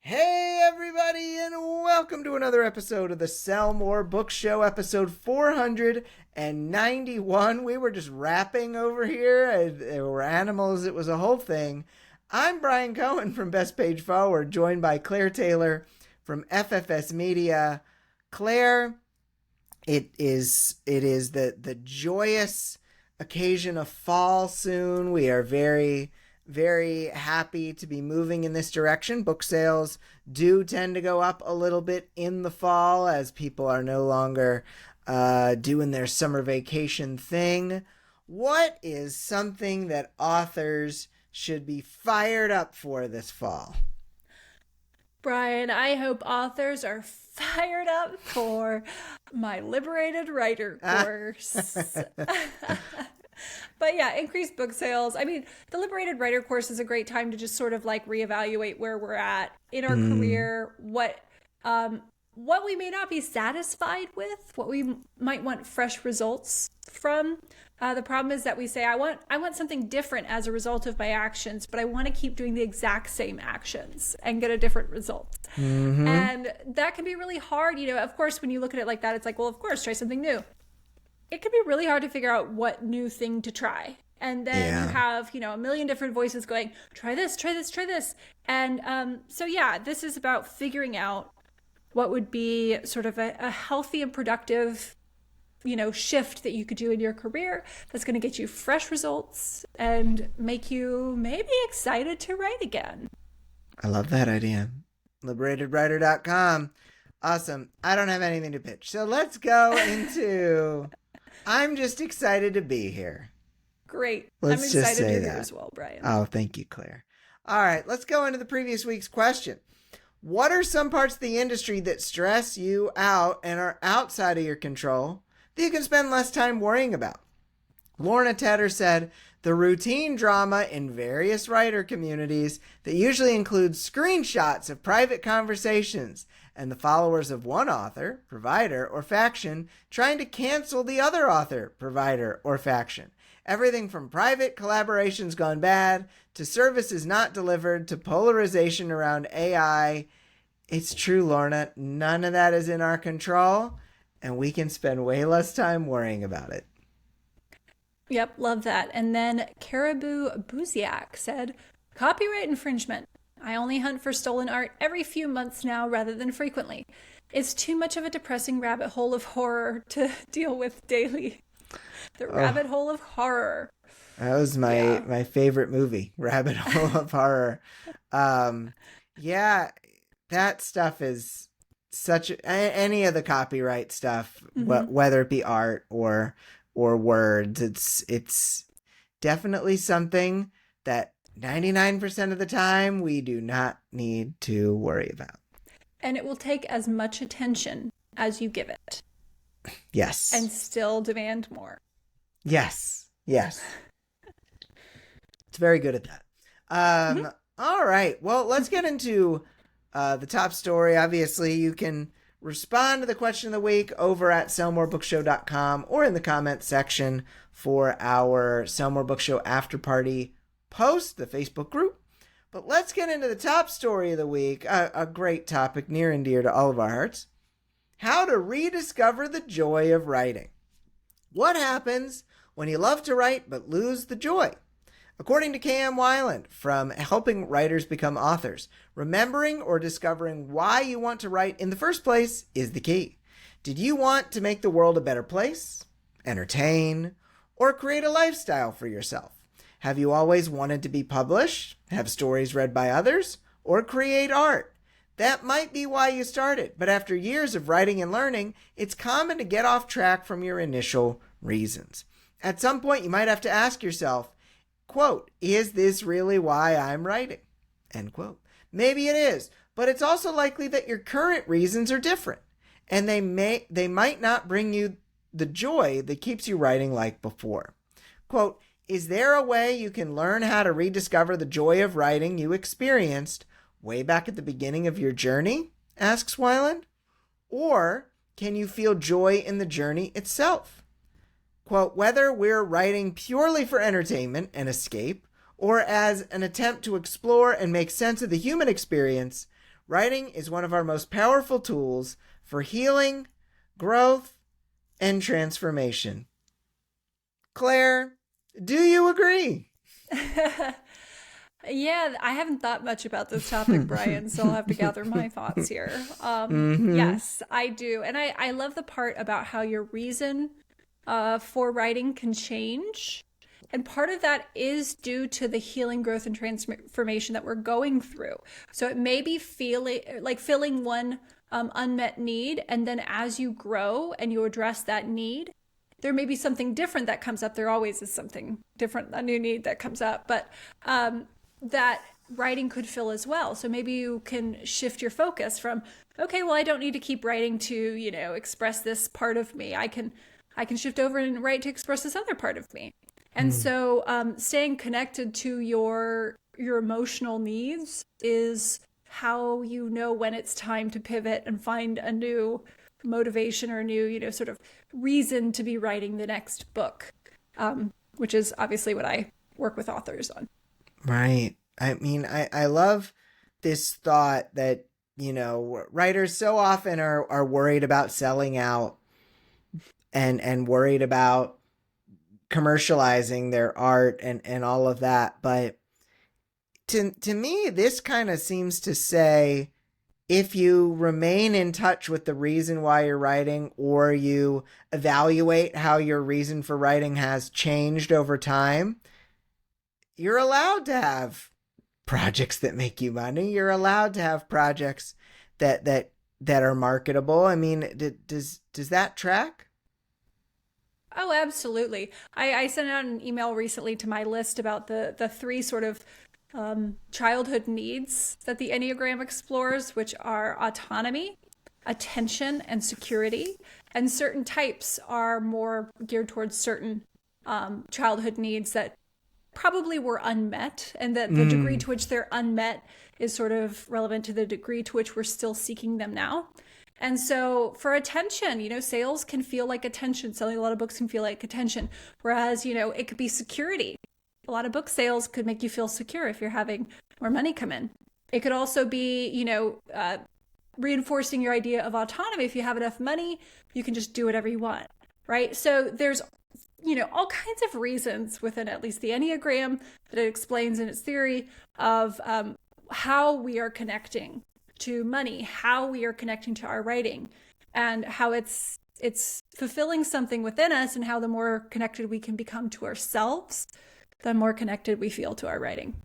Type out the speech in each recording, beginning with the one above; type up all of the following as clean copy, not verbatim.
Hey everybody, and welcome to another episode of the Sell More Book Show, episode 491. We were just rapping over here. There were animals. It was a whole thing. I'm Brian Cohen from Best Page Forward, joined by Claire Taylor from FFS Media. Claire, it is the joyous occasion of fall soon. We are very happy to be moving in this direction. Book sales do tend to go up a little bit in the fall as people are no longer doing their summer vacation thing. What is something that authors should be fired up for this fall? Brian, I hope authors are fired up for my Liberated Writer course. But yeah, increased book sales. I mean, the Liberated Writer course is a great time to just sort of like reevaluate where we're at in our career, what we may not be satisfied with, what we might want fresh results from. The problem is that we say, I want something different as a result of my actions, but I want to keep doing the exact same actions and get a different result. And that can be really hard. You know, of course, when you look at it like that, it's like, well, of course, try something new. It can be really hard to figure out what new thing to try. And then you have, a million different voices going, try this, try this, try this. And so, yeah, this is about figuring out what would be sort of a healthy and productive, shift that you could do in your career that's going to get you fresh results and make you maybe excited to write again. I love that idea. LiberatedWriter.com. Awesome. I don't have anything to pitch. So let's go into... I'm just excited to be here. Great. I'm excited to be here as well, Brian. Oh, thank you, Claire. All right, let's go into the previous week's question. What are some parts of the industry that stress you out and are outside of your control that you can spend less time worrying about? Lorna Tedder said, the routine drama in various writer communities that usually includes screenshots of private conversations and the followers of one author, provider, or faction trying to cancel the other author, provider, or faction. Everything from private collaborations gone bad to services not delivered to polarization around AI. It's true, Lorna. None of that is in our control, and we can spend way less time worrying about it. Yep, love that. And then Caribou Buziak said, copyright infringement. I only hunt for stolen art every few months now rather than frequently. It's too much of a depressing rabbit hole of horror to deal with daily. The rabbit hole of horror. That was my favorite movie, Rabbit Hole of Horror. Yeah, that stuff is any of the copyright stuff, whether it be art or words, it's definitely something that 99% of the time we do not need to worry about. And it will take as much attention as you give it. Yes. And still demand more. Yes. It's very good at that. All right. Well, let's get into the top story. Obviously, you can respond to the question of the week over at sellmorebookshow.com or in the comments section for our Sell More Book Show after party post, the Facebook group. But let's get into the top story of the week, a great topic near and dear to all of our hearts. How to rediscover the joy of writing. What happens when you love to write but lose the joy? According to K.M. Weiland from Helping Writers Become Authors, remembering or discovering why you want to write in the first place is the key. Did you want to make the world a better place, entertain, or create a lifestyle for yourself? Have you always wanted to be published, have stories read by others, or create art? That might be why you started, but after years of writing and learning, it's common to get off track from your initial reasons. At some point, you might have to ask yourself, quote, is this really why I'm writing? End quote. Maybe it is, but it's also likely that your current reasons are different, and they might not bring you the joy that keeps you writing like before. Quote, is there a way you can learn how to rediscover the joy of writing you experienced way back at the beginning of your journey? Asks Weiland. Or can you feel joy in the journey itself? Quote, whether we're writing purely for entertainment and escape, or as an attempt to explore and make sense of the human experience, writing is one of our most powerful tools for healing, growth, and transformation. Claire, do you agree? Yeah, I haven't thought much about this topic, Brian, so I'll have to gather my thoughts here. Mm-hmm. Yes, I do. And I love the part about how your reason for writing can change. And part of that is due to the healing, growth, and transformation that we're going through. So it may be filling one unmet need, and then as you grow and you address that need, there may be something different that comes up. There always is something different, a new need that comes up, but that writing could fill as well. So maybe you can shift your focus from, okay, well, I don't need to keep writing to, express this part of me. I can shift over and write to express this other part of me. And so staying connected to your emotional needs is how you know when it's time to pivot and find a new motivation or a new, sort of reason to be writing the next book, which is obviously what I work with authors on. Right. I mean, I love this thought that, writers so often are worried about selling out and worried about commercializing their art and all of that. But to me, this kind of seems to say, if you remain in touch with the reason why you're writing, or you evaluate how your reason for writing has changed over time, you're allowed to have projects that make you money. You're allowed to have projects that are marketable. I mean, does that track? Oh, absolutely. I sent out an email recently to my list about the three sort of childhood needs that the Enneagram explores, which are autonomy, attention, and security. And certain types are more geared towards certain childhood needs that probably were unmet, and that the degree to which they're unmet is sort of relevant to the degree to which we're still seeking them now. And so for attention, sales can feel like attention. Selling a lot of books can feel like attention. Whereas, it could be security. A lot of book sales could make you feel secure if you're having more money come in. It could also be, reinforcing your idea of autonomy. If you have enough money, you can just do whatever you want, right? So there's, all kinds of reasons within at least the Enneagram that it explains in its theory of how we are connecting to money, how we are connecting to our writing, and how it's fulfilling something within us, and how the more connected we can become to ourselves, the more connected we feel to our writing.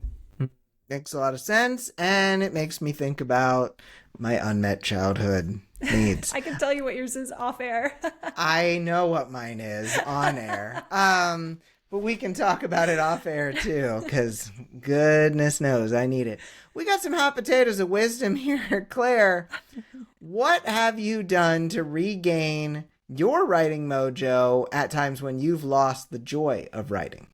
Makes a lot of sense, and it makes me think about my unmet childhood needs. I can tell you what yours is off air. I know what mine is on air. But we can talk about it off air too, because goodness knows I need it. We got some hot potatoes of wisdom here. Claire, what have you done to regain your writing mojo at times when you've lost the joy of writing?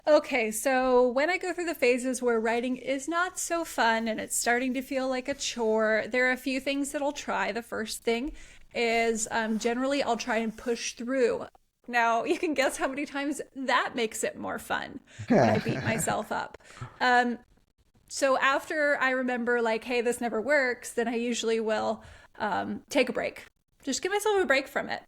Okay, so when I go through the phases where writing is not so fun and it's starting to feel like a chore, there are a few things that I'll try. The first thing is generally I'll try and push through. Now, you can guess how many times that makes it more fun when I beat myself up. So after I remember like, hey, this never works, then I usually will take a break. Just give myself a break from it.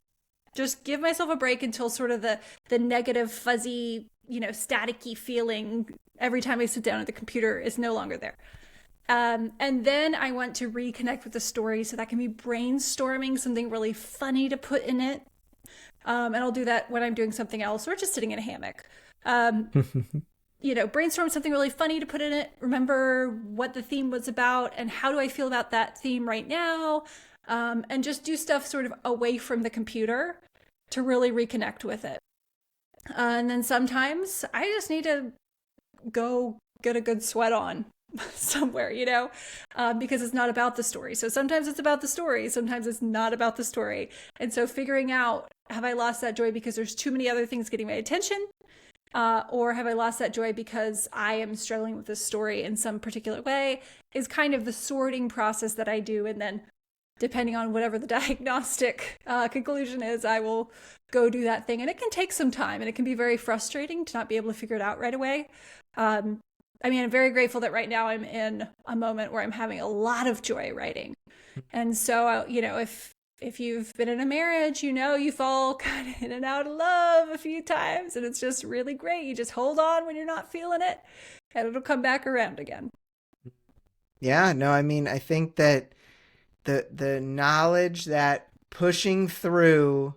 Just give myself a break until sort of the negative, fuzzy, staticky feeling every time I sit down at the computer is no longer there. And then I want to reconnect with the story. So that can be brainstorming something really funny to put in it. And I'll do that when I'm doing something else or just sitting in a hammock. Brainstorm something really funny to put in it. Remember what the theme was about and how do I feel about that theme right now? And just do stuff sort of away from the computer to really reconnect with it. And then sometimes I just need to go get a good sweat on somewhere, because it's not about the story. So sometimes it's about the story. Sometimes it's not about the story. And so figuring out, have I lost that joy because there's too many other things getting my attention? Or have I lost that joy because I am struggling with this story in some particular way, is kind of the sorting process that I do. And then depending on whatever the diagnostic conclusion is, I will go do that thing. And it can take some time and it can be very frustrating to not be able to figure it out right away. I mean, I'm very grateful that right now I'm in a moment where I'm having a lot of joy writing. And so, if you've been in a marriage, you fall kind of in and out of love a few times, and it's just really great. You just hold on when you're not feeling it, and it'll come back around again. Yeah, no, I mean, I think that the knowledge that pushing through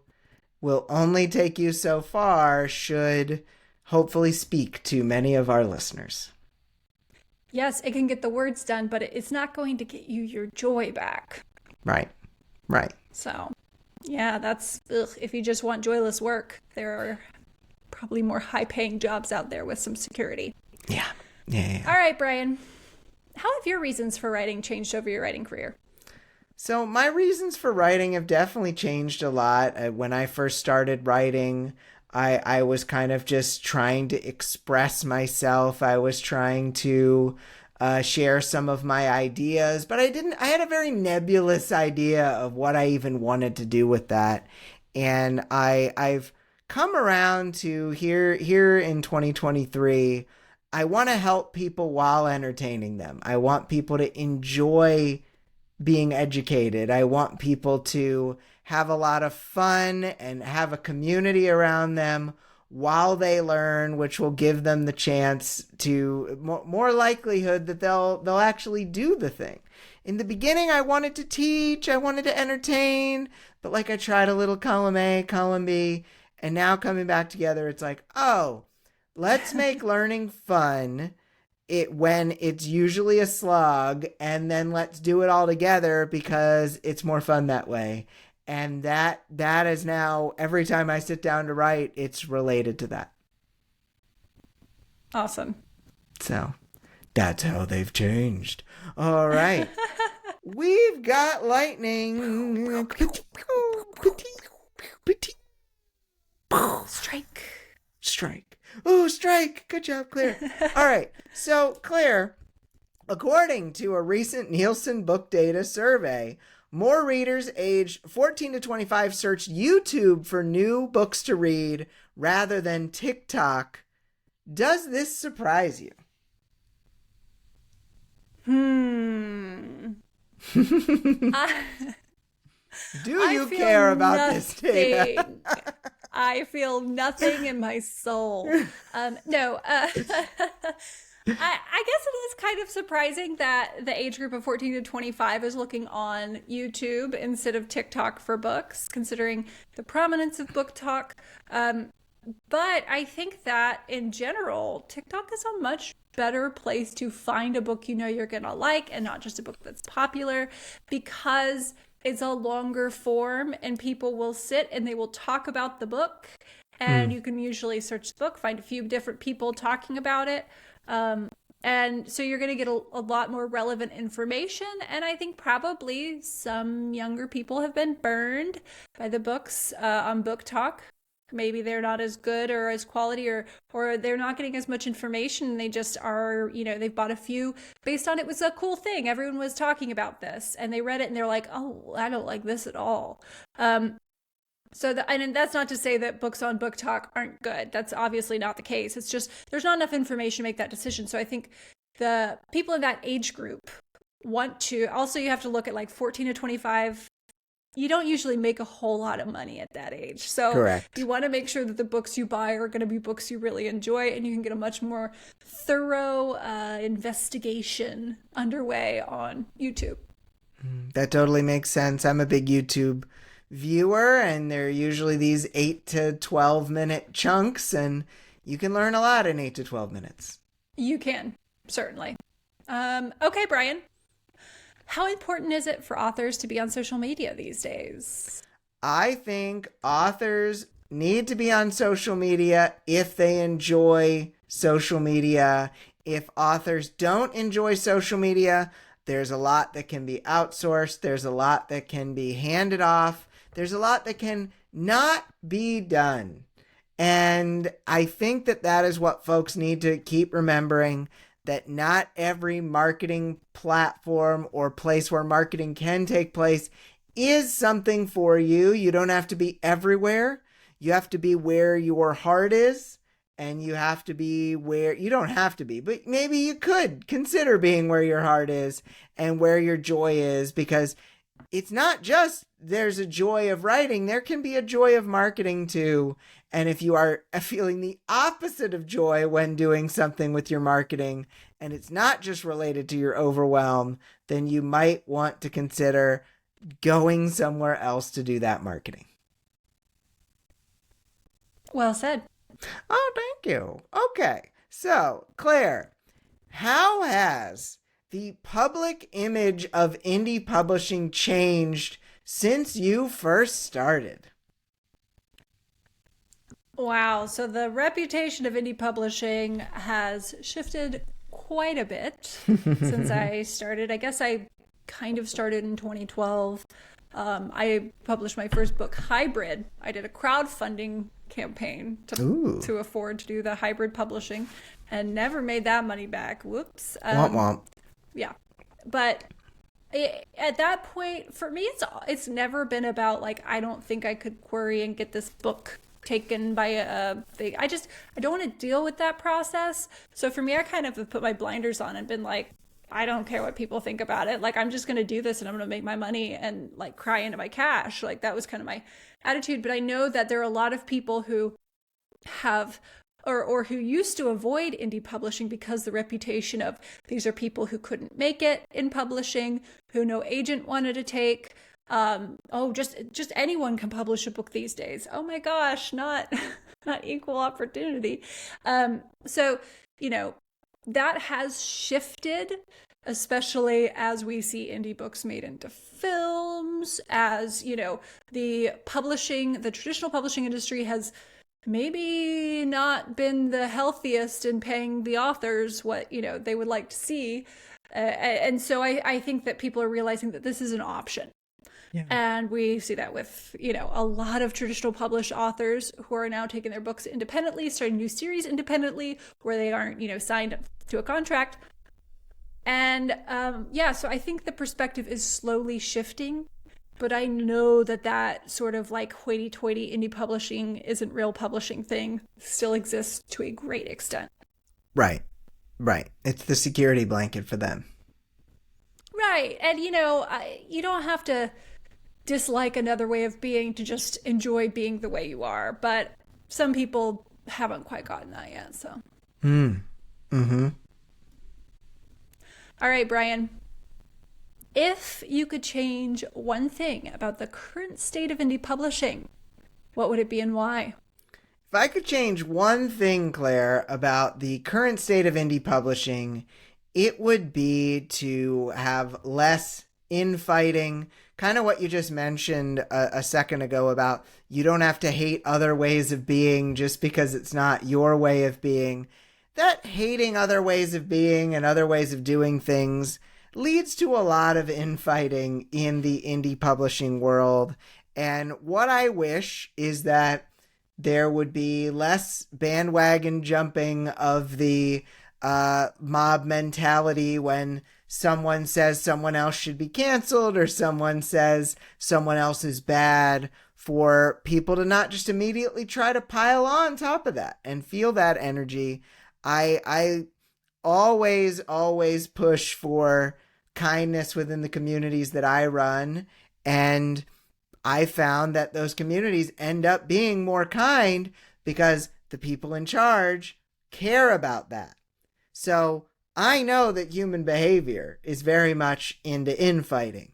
will only take you so far should hopefully speak to many of our listeners. Yes, it can get the words done, but it's not going to get you your joy back. Right. So, yeah, if you just want joyless work, there are probably more high-paying jobs out there with some security. Yeah. All right, Brian. How have your reasons for writing changed over your writing career? So my reasons for writing have definitely changed a lot. When I first started writing, I was kind of just trying to express myself. I was trying to share some of my ideas, but I had a very nebulous idea of what I even wanted to do with that. And I've come around to here in 2023, I want to help people while entertaining them. I want people to enjoy being educated. I want people to have a lot of fun and have a community around them while they learn, which will give them the chance to more likelihood that they'll actually do the thing. In the beginning, I wanted to teach, I wanted to entertain, but like I tried a little column A, column B, and now coming back together, it's like, oh, let's make learning fun. When it's usually a slog, and then let's do it all together because it's more fun that way. And that is now, every time I sit down to write, it's related to that. Awesome. So that's how they've changed. All right. We've got lightning. Strike. Oh, strike. Good job, Claire. All right. So, Claire, according to a recent Nielsen Book Data survey, more readers aged 14 to 25 searched YouTube for new books to read rather than TikTok. Does this surprise you? Do you care about this data? I feel nothing in my soul. No, I guess it is kind of surprising that the age group of 14 to 25 is looking on YouTube instead of TikTok for books, considering the prominence of Book Talk. But I think that in general, TikTok is a much better place to find a book you're going to like, and not just a book that's popular, because it's a longer form and people will sit and they will talk about the book, and you can usually search the book, find a few different people talking about it. And so you're going to get a lot more relevant information. And I think probably some younger people have been burned by the books on Book Talk. Maybe they're not as good or as quality, or they're not getting as much information. They just are, they've bought a few based on it was a cool thing. Everyone was talking about this and they read it and they're like, oh, I don't like this at all. And that's not to say that books on Book Talk aren't good. That's obviously not the case. It's just there's not enough information to make that decision. So I think the people in that age group want to, also you have to look at like 14 to 25. You don't usually make a whole lot of money at that age. So correct. You want to make sure that the books you buy are going to be books you really enjoy, and you can get a much more thorough investigation underway on YouTube. That totally makes sense. I'm a big YouTube viewer, and they're usually these 8 to 12 minute chunks, and you can learn a lot in 8 to 12 minutes. You can, certainly. Okay, Brian. How important is it for authors to be on social media these days? I think authors need to be on social media if they enjoy social media. If authors don't enjoy social media, there's a lot that can be outsourced. There's a lot that can be handed off. There's a lot that can not be done. And I think that is what folks need to keep remembering, that not every marketing platform or place where marketing can take place is something for you. You don't have to be everywhere. You have to be where your heart is and you have to be where you don't have to be, but maybe you could consider being where your heart is and where your joy is, because it's not just there's a joy of writing, there can be a joy of marketing too. And if you are feeling the opposite of joy when doing something with your marketing, and it's not just related to your overwhelm, then you might want to consider going somewhere else to do that marketing. Well said. Oh, thank you. Okay. So, Claire, how has the public image of indie publishing changed since you first started? Wow. So the reputation of indie publishing has shifted quite a bit since I started. I guess I kind of started in 2012. I published my first book, Hybrid. I did a crowdfunding campaign to afford to do the hybrid publishing and never made that money back. Whoops. Womp womp. Yeah. But at that point, for me, it's never been about like, I don't think I could query and get this book taken by a thing. I don't want to deal with that process. So for me, I kind of have put my blinders on and been like, I don't care what people think about it. Like, I'm just going to do this and I'm going to make my money and like cry into my cash. Like, that was kind of my attitude. But I know that there are a lot of people who have or who used to avoid indie publishing because the reputation of these are people who couldn't make it in publishing, who no agent wanted to take. Just anyone can publish a book these days. Oh my gosh, not equal opportunity. So, that has shifted, especially as we see indie books made into films, as, the traditional publishing industry has maybe not been the healthiest in paying the authors what, they would like to see. And so I think that people are realizing that this is an option. Yeah. And we see that with, a lot of traditional published authors who are now taking their books independently, starting new series independently, where they aren't, signed up to a contract. And so I think the perspective is slowly shifting, but I know that sort of like hoity-toity indie publishing isn't real publishing thing still exists to a great extent. Right. It's the security blanket for them. Right. And, you don't have to dislike another way of being to just enjoy being the way you are. But some people haven't quite gotten that yet, so. Mm-hmm. All right, Brian. If you could change one thing about the current state of indie publishing, what would it be and why? If I could change one thing, Claire, about the current state of indie publishing, it would be to have less infighting, kind of what you just mentioned a second ago about you don't have to hate other ways of being just because it's not your way of being. That hating other ways of being and other ways of doing things leads to a lot of infighting in the indie publishing world. And what I wish is that there would be less bandwagon jumping of the mob mentality when someone says someone else should be canceled or someone says someone else is bad, for people to not just immediately try to pile on top of that and feel that energy. I always push for kindness within the communities that I run, and I found that those communities end up being more kind because the people in charge care about that. So I know that human behavior is very much into infighting,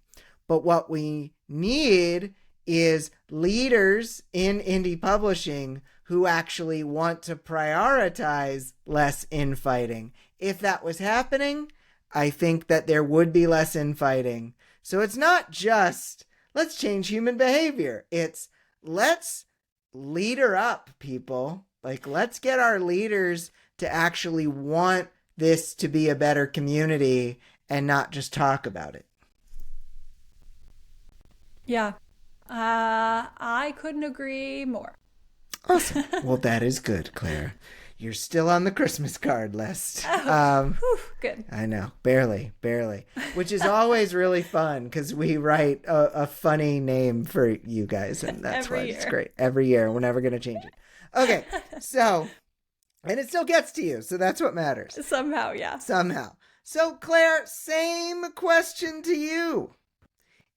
but what we need is leaders in indie publishing who actually want to prioritize less infighting. If that was happening, I think that there would be less infighting. So it's not just let's change human behavior. It's let's leader up, people. Like, let's get our leaders to actually want this to be a better community and not just talk about it. Yeah. I couldn't agree more. Awesome. Well, that is good, Claire. You're still on the Christmas card list. Good. I know. Barely. Which is always really fun because we write a funny name for you guys. And that's why it's great. Every year. We're never going to change it. Okay. So And it still gets to you, so that's what matters. Somehow, yeah. Somehow. So, Claire, same question to you.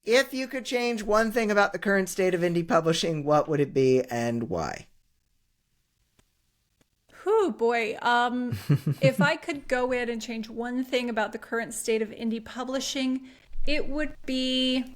If you could change one thing about the current state of indie publishing, what would it be and why? Oh boy. If I could go in and change one thing about the current state of indie publishing, it would be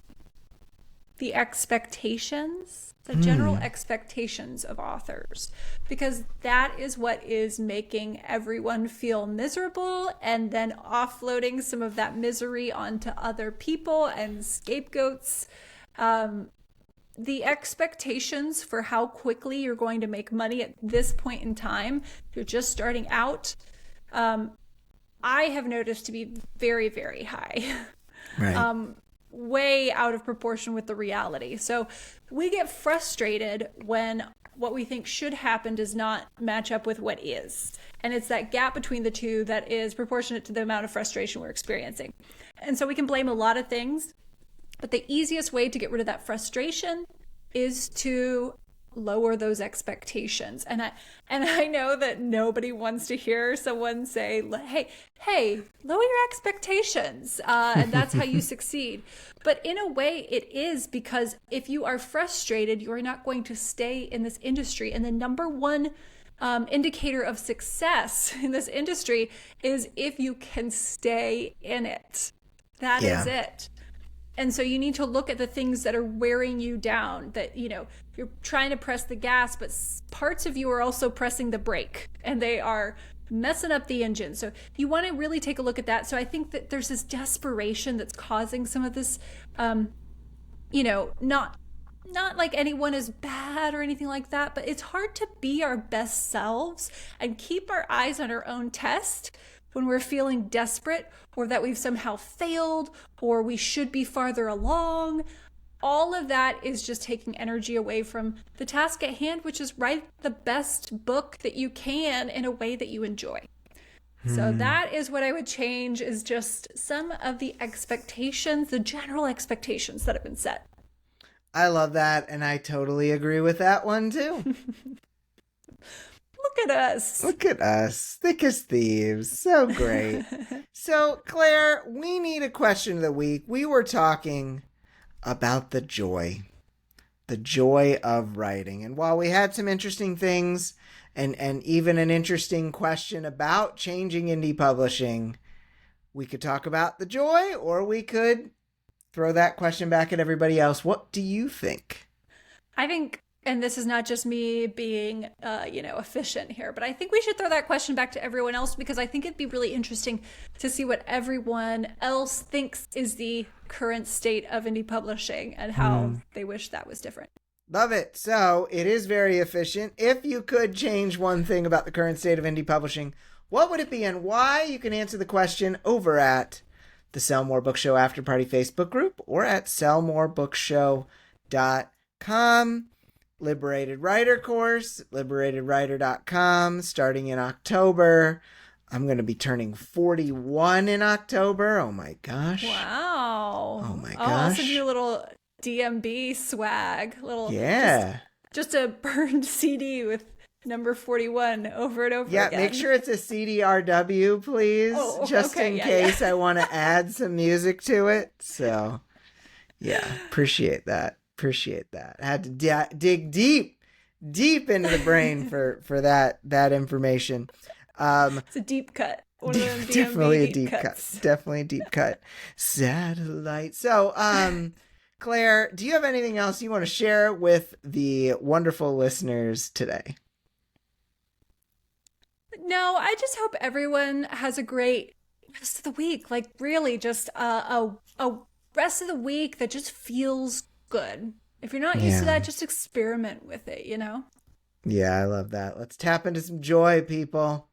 the expectations, the general expectations of authors, because that is what is making everyone feel miserable and then offloading some of that misery onto other people and scapegoats. The expectations for how quickly you're going to make money at this point in time, you're just starting out, I have noticed to be very, very high. Right. Way out of proportion with the reality. So we get frustrated when what we think should happen does not match up with what is. And it's that gap between the two that is proportionate to the amount of frustration we're experiencing. And so we can blame a lot of things, but the easiest way to get rid of that frustration is to lower those expectations. And I know that nobody wants to hear someone say, hey, lower your expectations, and that's how you succeed. But in a way it is, because if you are frustrated, you're not going to stay in this industry. And the number one indicator of success in this industry is if you can stay in it. That is it. And so you need to look at the things that are wearing you down, that, you're trying to press the gas, but parts of you are also pressing the brake and they are messing up the engine. So you want to really take a look at that. So I think that there's this desperation that's causing some of this, not like anyone is bad or anything like that, but it's hard to be our best selves and keep our eyes on our own test when we're feeling desperate, or that we've somehow failed, or we should be farther along. All of that is just taking energy away from the task at hand, which is write the best book that you can in a way that you enjoy. So that is what I would change, is just some of the expectations, the general expectations that have been set. I love that, and I totally agree with that one too. Look at us. Look at us. Thick as thieves. So great. So, Claire, we need a question of the week. We were talking about the joy of writing. And while we had some interesting things and even an interesting question about changing indie publishing, we could talk about the joy, or we could throw that question back at everybody else. What do you think? I think, and this is not just me being, efficient here, but I think we should throw that question back to everyone else, because I think it'd be really interesting to see what everyone else thinks is the current state of indie publishing and how they wish that was different. Love it. So it is very efficient. If you could change one thing about the current state of indie publishing, what would it be and why? You can answer the question over at the Sell More Book Show After Party Facebook group or at sellmorebookshow.com. Liberated Writer course, liberatedwriter.com, starting in October. I'm going to be turning 41 in October. Oh my gosh. Wow. Oh my Oh, I'll gosh. send you a little DMB swag. Yeah. Just a burned CD with number 41 over and over Yeah, again. make sure it's a CDRW, please, just okay, in yeah, case I want to add some music to it. So, yeah, appreciate that. I had to dig deep into the brain for that information. It's a deep cut. One of them DMB Definitely a deep cuts. cut. Definitely a deep cut. Satellite. So, Claire, do you have anything else you want to share with the wonderful listeners today? No, I just hope everyone has a great rest of the week. Like, really, just a rest of the week that just feels good. If you're not used to that, just experiment with it, Yeah, I love that. Let's tap into some joy, people.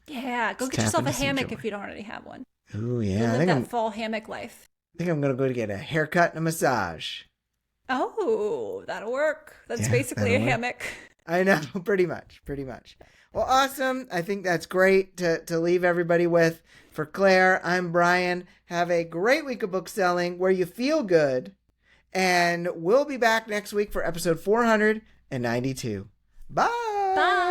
Yeah, go get yourself a hammock if you don't already have one. Ooh, yeah. Live that fall hammock life. I think I'm going to go to get a haircut and a massage. Oh, that'll work. That's basically a hammock. I know, pretty much. Well, awesome. I think that's great to leave everybody with. For Claire, I'm Brian. Have a great week of book selling where you feel good. And we'll be back next week for episode 492. Bye. Bye.